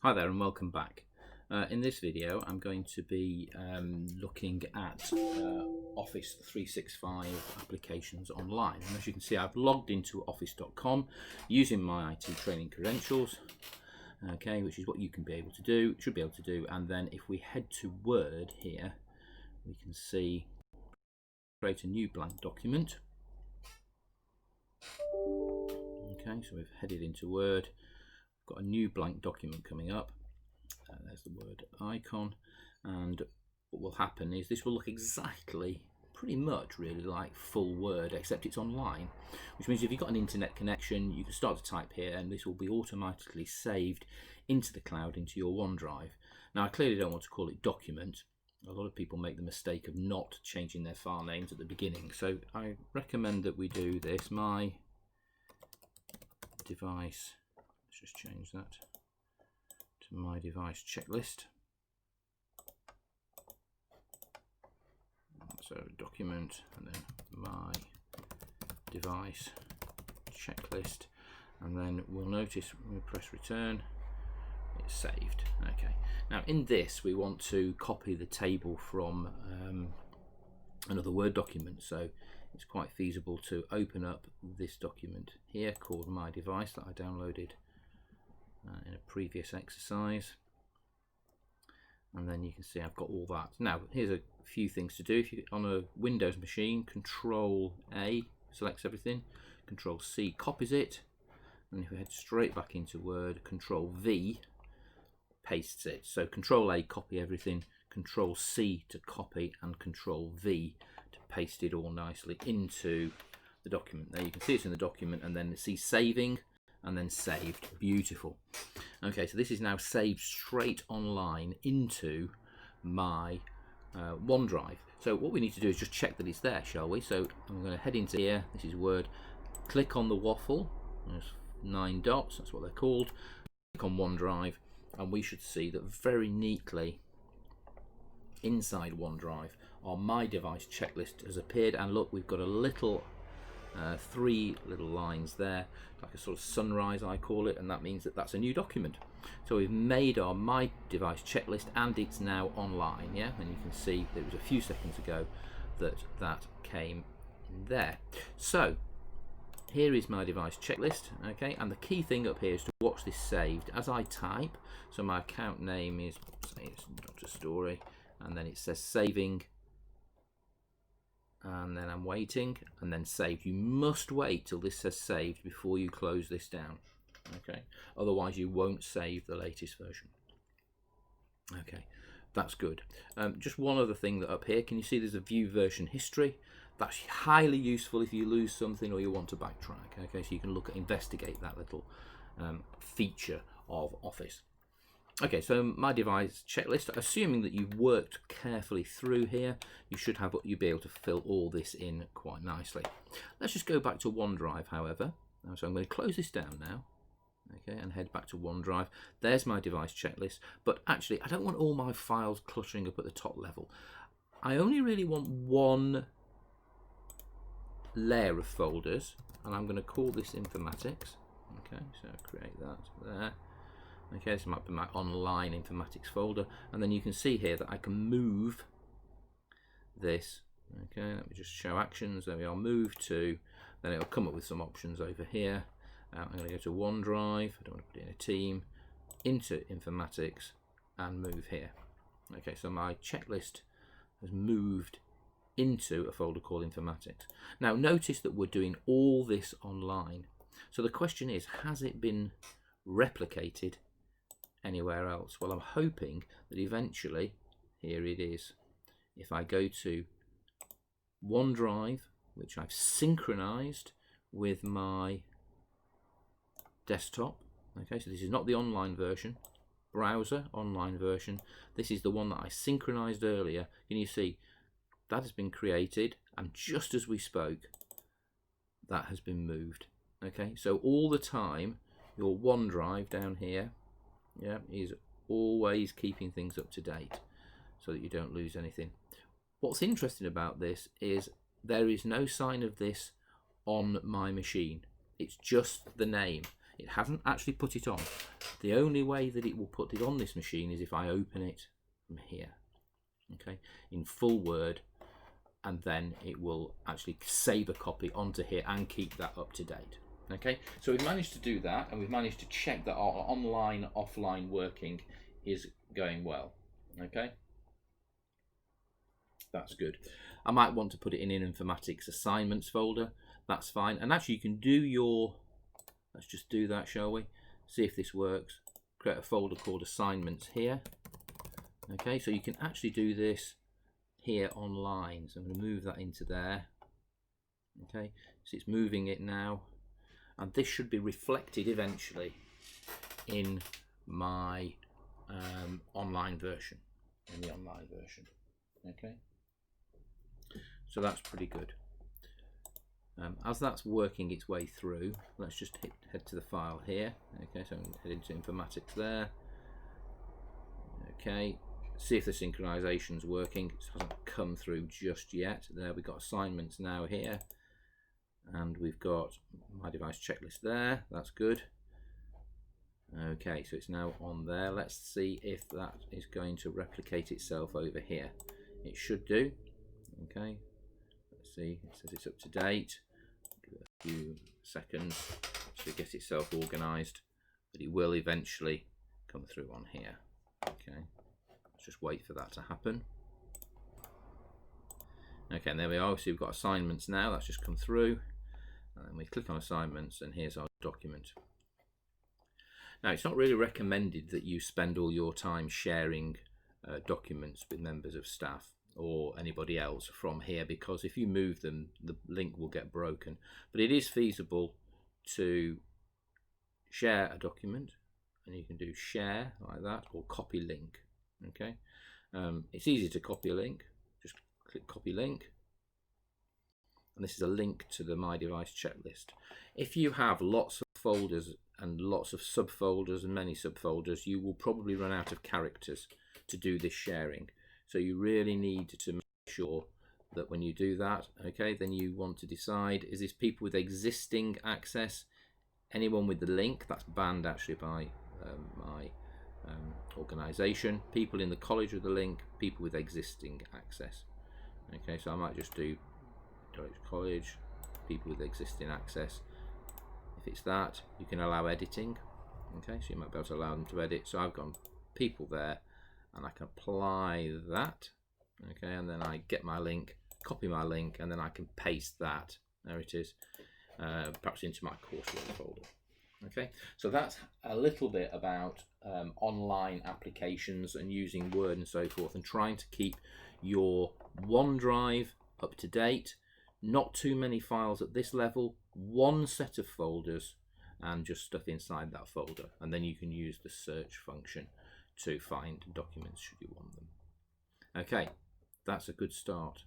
Hi there and welcome back. In this video I'm going to be looking at Office 365 applications online, and as you can see I've logged into office.com using my IT training credentials, okay, which is what you can be able to do, should be able to do. And then if we head to Word here, we can see create a new blank document. Okay, so we've headed into Word. Got a new blank document coming up. There's the Word icon, and what will happen is this will look exactly, pretty much really like full Word, except it's online, which means if you've got an internet connection you can start to type here and this will be automatically saved into the cloud, into your OneDrive. Now I clearly don't want to call it document. A lot of people make the mistake of not changing their file names at the beginning, so I recommend that we do this. My device, let's just change that to my device checklist. So document and then my device checklist, and then we'll notice when we press return it's saved. Okay, now in this we want to copy the table from another Word document, so it's quite feasible to open up this document here called My Device that I downloaded in a previous exercise, and then you can see I've got all that. Now here's a few things to do. If you're on a Windows machine, Control A selects everything, Control C copies it, and if we head straight back into Word, Control V pastes it. So Control A copy everything, Control C to copy, and Control V to paste it all nicely into the document. There you can see it's in the document, and then see saving and then saved. Beautiful. Okay, so this is now saved straight online into my OneDrive. So what we need to do is just check that it's there, shall we? So I'm going to head into here, this is Word, click on the waffle, there's 9 dots, that's what they're called, click on OneDrive, and we should see that very neatly inside OneDrive our My Device checklist has appeared. And look, we've got a little 3 little lines there, like a sort of sunrise I call it, and that means that that's a new document. So we've made our My Device checklist and it's now online, yeah, and you can see that it was a few seconds ago that that came in there. So here is My Device checklist, okay, and the key thing up here is to watch this saved as I type. So my account name is, say it's Dr. Story, and then it says saving, and then I'm waiting, and then saved. You must wait till this says saved before you close this down, okay, otherwise you won't save the latest version. Okay, that's good. Just one other thing that up here, can you see there's a view version history? That's highly useful if you lose something or you want to backtrack, okay, so you can look at, investigate that little feature of Office. Okay, so My Device checklist, assuming that you've worked carefully through here, you'll be able to fill all this in quite nicely. Let's just go back to OneDrive, however. So I'm going to close this down now, okay, and head back to OneDrive. There's My Device checklist, but actually I don't want all my files cluttering up at the top level. I only really want one layer of folders, and I'm going to call this informatics. Okay, so create that there. Okay, this might be my online informatics folder, and then you can see here that I can move this. Okay, let me just show actions. There we are, move to, then it'll come up with some options over here. I'm going to go to OneDrive, I don't want to put it in a team, into informatics, and move here. Okay, so my checklist has moved into a folder called informatics. Now notice that we're doing all this online, so the question is, has it been replicated anywhere else? Well, I'm hoping that eventually, here it is. If I go to OneDrive, which I've synchronized with my desktop, okay, so this is not the online version, browser online version, this is the one that I synchronized earlier. Can you see that has been created, and just as we spoke that has been moved? Okay, so all the time your OneDrive down here, yeah, is always keeping things up to date so that you don't lose anything. What's interesting about this is there is no sign of this on my machine. It's just the name. It hasn't actually put it on. The only way that it will put it on this machine is if I open it from here, okay, in full Word, and then it will actually save a copy onto here and keep that up to date. Okay, so we've managed to do that, and we've managed to check that our online offline working is going well. Okay, that's good. I might want to put it in an informatics assignments folder. That's fine. And actually you can do your, let's just do that, shall we? See if this works. Create a folder called assignments here. Okay, so you can actually do this here online. So I'm going to move that into there. Okay, so it's moving it now, and this should be reflected eventually in my online version, Okay, so that's pretty good. As that's working its way through, let's just head to the file here. Okay, so I'm going to head into informatics there. Okay, see if the synchronization's working. It hasn't come through just yet. There, we've got assignments now here, and we've got my device checklist there. That's good. Okay, so it's now on there. Let's see if that is going to replicate itself over here. It should do. Okay, let's see. It says it's up to date. Give it a few seconds to get itself organized, but it will eventually come through on here. Okay, let's just wait for that to happen. Okay, and there we are. So we've got assignments now. That's just come through, and then we click on assignments, and here's our document. Now, it's not really recommended that you spend all your time sharing documents with members of staff or anybody else from here, because if you move them, the link will get broken. But it is feasible to share a document, and you can do share like that, or copy link. Okay, it's easy to copy a link. Just click copy link, and this is a link to the My Device checklist. If you have lots of folders and lots of subfolders and many subfolders, you will probably run out of characters to do this sharing. So you really need to make sure that when you do that, okay, then you want to decide, is this people with existing access? Anyone with the link, that's banned actually by my organization. People in the college with the link, people with existing access. Okay, so I might just do college, people with existing access. If it's that, you can allow editing. Okay, so you might be able to allow them to edit. So I've got people there, and I can apply that. Okay, and then I get my link, copy my link, and then I can paste that. There it is, perhaps into my coursework folder. Okay, so that's a little bit about online applications and using Word and so forth, and trying to keep your OneDrive up to date. Not too many files at this level, one set of folders, and just stuff inside that folder, and then you can use the search function to find documents should you want them. Okay, that's a good start.